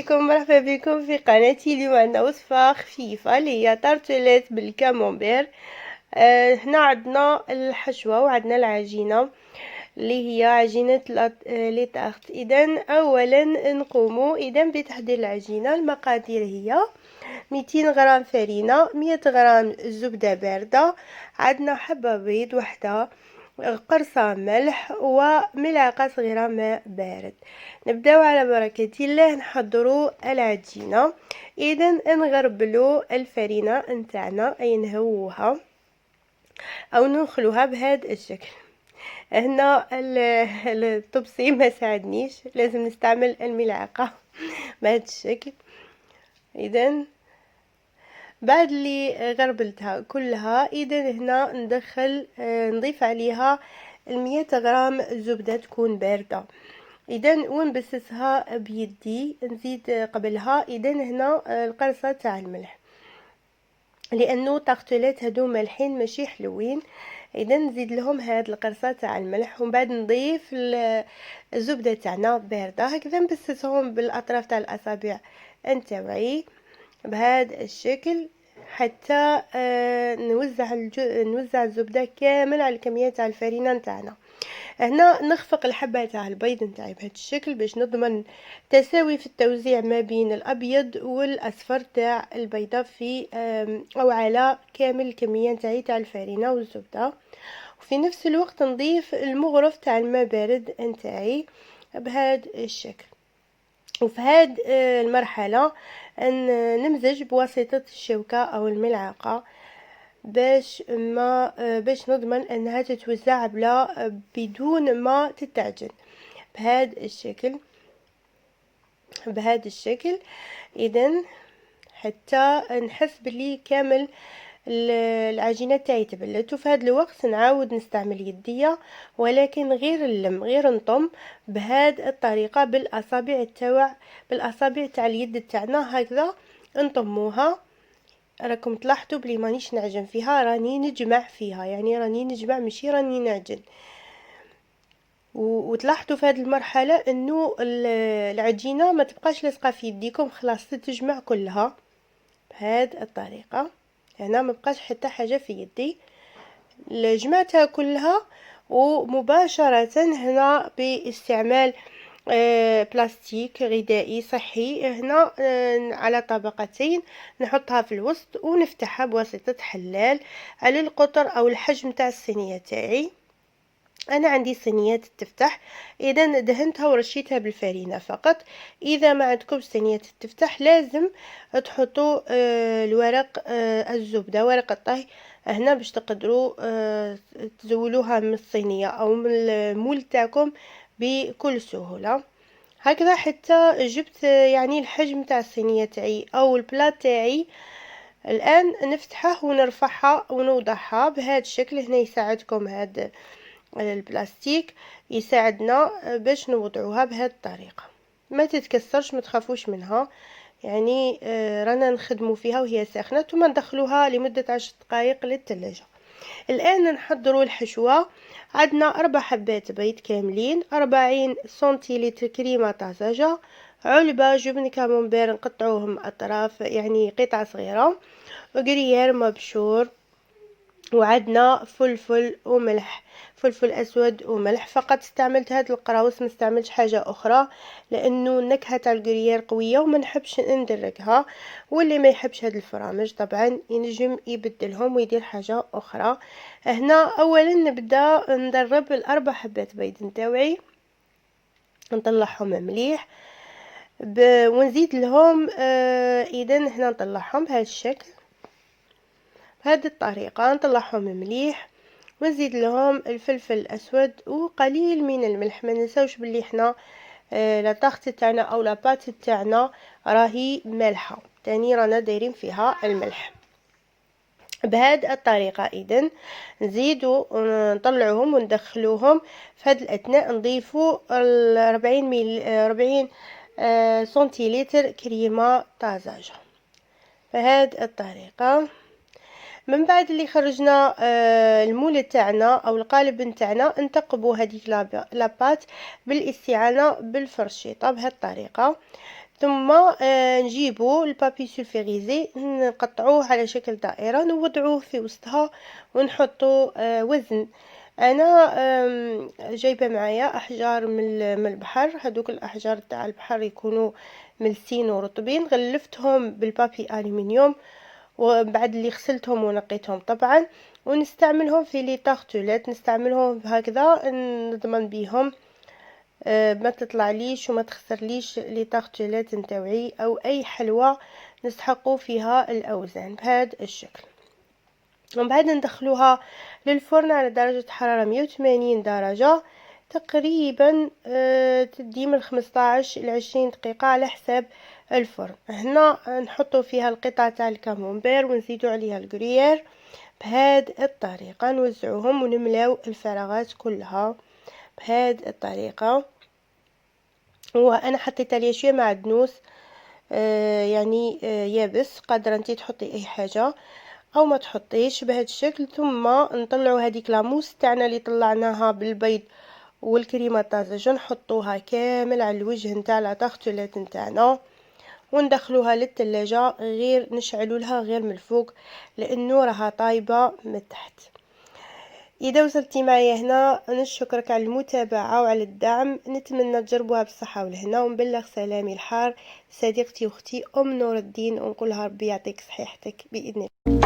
بكم، مرحبا بكم في قناتي. اليوم عندنا وصفة خفيفة اللي هي تارتليت بالكامونبير. هنا عندنا الحشوة وعندنا العجينة اللي هي عجينة لي تارت. اذا اولا نقوم بتحضير العجينة. المقادير هي 200 غرام فرينة، 100 غرام زبدة باردة، عندنا حبة بيض وحدة، قرصة ملح وملعقة صغيرة ماء بارد. نبداو على بركة الله نحضروا العجينة. اذا نغربلوا الفرينة نتاعنا اي نهوها او نخلوها بهذا الشكل. هنا الطبسي ما ساعدنيش، لازم نستعمل الملعقة بهذا الشكل. اذا بعد اللي غربلتها كلها، اذا هنا نضيف عليها 100 غرام زبدة تكون باردة. اذا ونبسسها بيدي. نزيد قبلها اذا هنا القرصة تاع الملح، لانه تارتلات هادو مالحين ماشي حلوين. اذا نزيد لهم هاد القرصه تاع الملح، ومن بعد نضيف الزبده تاعنا بارده. هكذا نبسسهم بالاطراف تاع الاصابع نتاوعي بهذا الشكل حتى نوزع الزبده كامل على الكميه تاع الفرينه نتاعنا. هنا نخفق الحبه تاع البيض نتاعي بهذا الشكل باش نضمن تساوي في التوزيع ما بين الابيض والاصفر تاع البيضه في او على كامل الكميه نتاعي تاع الفرينه والزبده. وفي نفس الوقت نضيف المغرف تاع الماء بارد نتاعي بهذا الشكل. وفي هذه المرحله نمزج بواسطه الشوكه او الملعقه باش نضمن انها تتوزع بدون ما تتعجن بهذا الشكل. اذا حتى نحس بلي كامل العجينه تاعي تبلت. وفي هذا الوقت نعاود نستعمل يديه، ولكن غير نطم بهذه الطريقه بالاصابع تاع اليد تاعنا. هكذا نطموها. راكم تلاحظوا بلي مانيش نعجن فيها، راني نجمع فيها، يعني راني نجمع ماشي راني نعجن. وتلاحظوا في هذه المرحله انه العجينه ما تبقاش لاصقه في يديكم، خلاص تتجمع كلها بهذه الطريقه. هنا ما بقاش حتى حاجه في يدي، جمعتها كلها. ومباشره هنا باستعمال بلاستيك غذائي صحي، هنا على طبقتين نحطها في الوسط ونفتحها بواسطه حلال على القطر او الحجم تاع الصينيه تاعي. انا عندي صينيات تفتح، اذا دهنتها ورشيتها بالفرينه فقط. اذا ما عندكم صينيه تفتح لازم تحطوا الورق الزبده، ورق الطهي هنا باش تقدروا تزولوها من الصينيه او من المول تاعكم بكل سهوله. هكذا حتى جبت يعني الحجم تاع الصينيه تاعي او البلاط تاعي. الان نفتحه ونرفعها ونوضعها بهذا الشكل. هنا يساعدكم هذا البلاستيك، يساعدنا باش نوضعوها بهذه الطريقه. ما تتكسرش، ما تخافوش منها، يعني رانا نخدموا فيها وهي ساخنه. ثم ندخلوها لمده 10 دقائق للثلاجه. الان نحضروا الحشوه. عندنا 4 حبات بيض كاملين، 40 سنتيلتر كريمه طازجه، علبه جبن كامونبير نقطعوهم اطراف يعني قطع صغيره، وغريير مبشور، وعندنا فلفل وملح، فلفل اسود وملح فقط. استعملت هذا القراوص، ما استعملتش حاجه اخرى لانه النكهه تاع الكريير قويه وما نحبش ندركها. واللي ما يحبش هذا الفرامج طبعا ينجم يبدلهم ويدير حاجه اخرى. هنا اولا نبدا ندرب الاربع حبات بيض نتاوعي، نطلعهم مليح ونزيد لهم اذا هنا نطلعهم بهذا الشكل، بهذه الطريقه نطلعهم مليح. ونزيد لهم الفلفل الاسود وقليل من الملح. ما ننساوش بلي احنا لا طاخت تاعنا او لا بات تاعنا راهي مالحه، تاني رانا دايرين فيها الملح بهذه الطريقه. اذا نزيدوا نطلعوهم وندخلوهم. في هذا الاثناء نضيفوا 40 سنتيلتر كريمه طازجه بهذه الطريقه. من بعد اللي خرجنا المول تاعنا او القالب نتاعنا، نثقبوا هذيك لاباط بالاستعانه بالفرشيطه بهذه الطريقه. ثم نجيبو البابي سولفيغيزي نقطعوه على شكل دائرة، نوضعوه في وسطها ونحطو وزن. انا جايبه معايا احجار من البحر، هذوك الاحجار تاع البحر يكونوا ملسين ورطبين، غلفتهم بالبابي الومنيوم وبعد اللي غسلتهم ونقيتهم طبعا، ونستعملهم في لي طارتولات، نستعملهم هكذا نضمن بيهم ما تطلعليش وما تخسرليش لي طارتولات نتاوعي او اي حلوى نسحقوا فيها الاوزان بهذا الشكل. ومن بعد ندخلوها للفرن على درجة حرارة 180 درجة تقريبا، تدي من 15 إلى 20 دقيقة على حساب الفرن. هنا نحطو فيها القطع تاع الكامونبير ونزيدو عليها الكريير بهذه الطريقة، نوزعوهم ونملاو الفراغات كلها بهذه الطريقة. وانا حطيت عليه شويه معدنوس يعني يابس، قادره انتي تحطي اي حاجه او ما تحطيش بهذا الشكل. ثم نطلعوا هذيك لاموس تاعنا اللي طلعناها بالبيض والكريمه الطازجه، نحطوها كامل على الوجه نتاع لا طارتولات نتاعنا وندخلوها للثلاجه، غير نشعلوا لها غير من الفوق لانه راها طايبه من تحت. اذا وصلتي معايا هنا نشكرك على المتابعه وعلى الدعم، نتمنى تجربوها بالصحه والهنا، ونبلغ سلامي الحار صديقتي واختي ام نور الدين، ونقولها ربي يعطيك صحيحتك باذن الله.